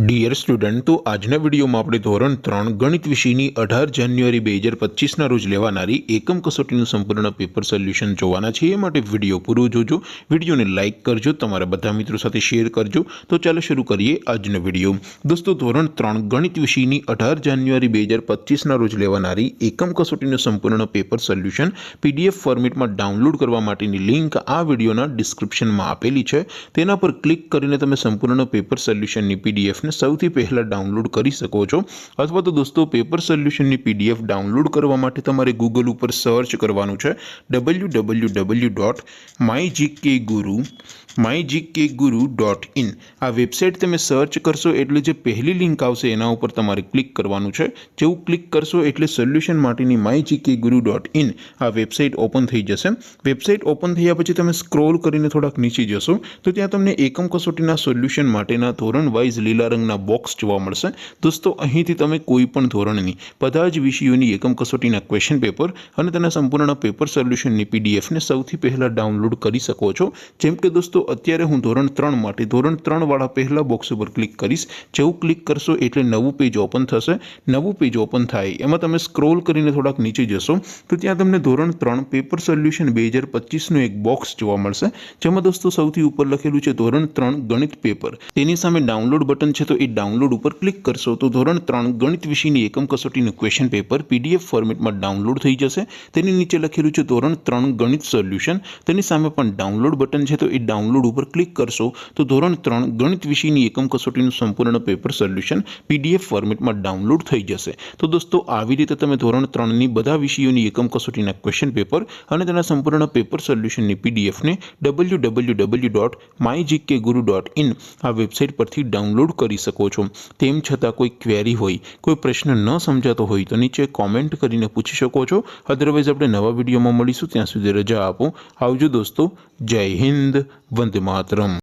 Dear student, तो આજના વિડીયોમાં આપણે ધોરણ 3 ગણિત વિષયની 18 જાન્યુઆરી 2025ના રોજ લેવાનારી એકમ કસોટીનું સંપૂર્ણ પેપર સોલ્યુશન જોવાના છે। એ માટે વિડીયો પૂરો જોજો, વિડીયોને લાઇક કરજો, તમારા બધા મિત્રો સાથે શેર કરજો। તો ચાલો શરૂ કરીએ આજનો વિડીયો। દોસ્તો, ધોરણ 3 ગણિત વિષયની 18 જાન્યુઆરી 2025ના રોજ લેવાનારી એકમ કસોટીનું સંપૂર્ણ પેપર સોલ્યુશન પીડીએફ ફોર્મેટમાં ડાઉનલોડ કરવા માટેની લિંક આ વિડીયોના ડિસ્ક્રિપ્શનમાં આપેલી છે। તેના પર ક્લિક કરીને તમે સંપૂર્ણ પેપર સોલ્યુશનની પીડીએફ ने સૌથી પહેલા ડાઉનલોડ કરી શકો છો। અથવા તો દોસ્તો, પેપર સોલ્યુશનની પીડીએફ ડાઉનલોડ કરવા માટે તમારે ગૂગલ ઉપર સર્ચ કરવાનું છે www.mygkguru.in। આ વેબસાઇટ તમે સર્ચ કરશો એટલે જે પહેલી લિંક આવશે એના ઉપર તમારે ક્લિક કરવાનું છે। જેવું ક્લિક કરશો એટલે સોલ્યુશન માટેની mygkguru.in આ વેબસાઇટ ઓપન થઈ જશે। વેબસાઇટ ઓપન થયા પછી તમે સ્ક્રોલ કરીને થોડાક નીચે જશો તો ત્યાં તમને એકમ કસોટીના સોલ્યુશન માટેના ધોરણ વાઇઝ લીલા રંગના બોક્સ જોવા મળશે। દોસ્તો, અહીંથી તમે કોઈ પણ ધોરણની બધા જ વિષયોની એકમ કસોટીના ક્વેશ્ચન પેપર અને તેના સંપૂર્ણ પેપર સોલ્યુશનની પીડીએફને સૌથી પહેલા ડાઉનલોડ કરી શકો છો। જેમ કે દોસ્તો, અત્યારે હું ધોરણ 3 માટે ધોરણ 3 વાળા પહેલા બોક્સ ઉપર ક્લિક કરીશ। જેવું ક્લિક કરશો એટલે નવું પેજ ઓપન થશે। નવું પેજ ઓપન થાય એમાં તમે સ્ક્રોલ કરીને થોડાક નીચે જશો તો ત્યાં તમને ધોરણ 3 પેપર સોલ્યુશન 2025નું એક બોક્સ જોવા મળશે, જેમાં દોસ્તો સૌથી ઉપર લખેલું છે ધોરણ 3 ગણિત પેપર। તેની સામે ડાઉનલોડ બટન છે, તો એ ડાઉનલોડ ઉપર ક્લિક કરશો તો ધોરણ 3 ગણિત વિષયની એકમ કસોટીનું ક્વેશ્ચન પેપર પીડીએફ ફોર્મેટમાં ડાઉનલોડ થઈ જશે। તેની નીચે લખેલું છે ધોરણ 3 ગણિત સોલ્યુશન, તેની સામે પણ ડાઉનલોડ બટન છે, તો એ ડાઉનલોડ ઉપર ક્લિક કરશો તો ધોરણ 3 ગણિત વિષયની એકમ કસોટીનું સંપૂર્ણ પેપર સોલ્યુશન પીડીએફ ફોર્મેટમાં ડાઉનલોડ થઈ જશે। તો દોસ્તો, આવી રીતે તમે ધોરણ 3ની બધા વિષયોની એકમ કસોટીના ક્વેશ્ચન પેપર અને તેના સંપૂર્ણ પેપર સોલ્યુશનની પીડીએફને www.mygkguru.in આ વેબસાઇટ પરથી ડાઉનલોડ કરી શકો છો। તેમ છતાં કોઈ ક્વેરી હોય, કોઈ પ્રશ્ન ન સમજાતો હોય તો નીચે કોમેન્ટ કરીને પૂછી શકો છો। અધરવાઇઝ આપણે નવા વિડીયોમાં મળીશું, ત્યાં સુધી રજા આપો। આવજો દોસ્તો, જય હિન્દ, વંદે માતરમ।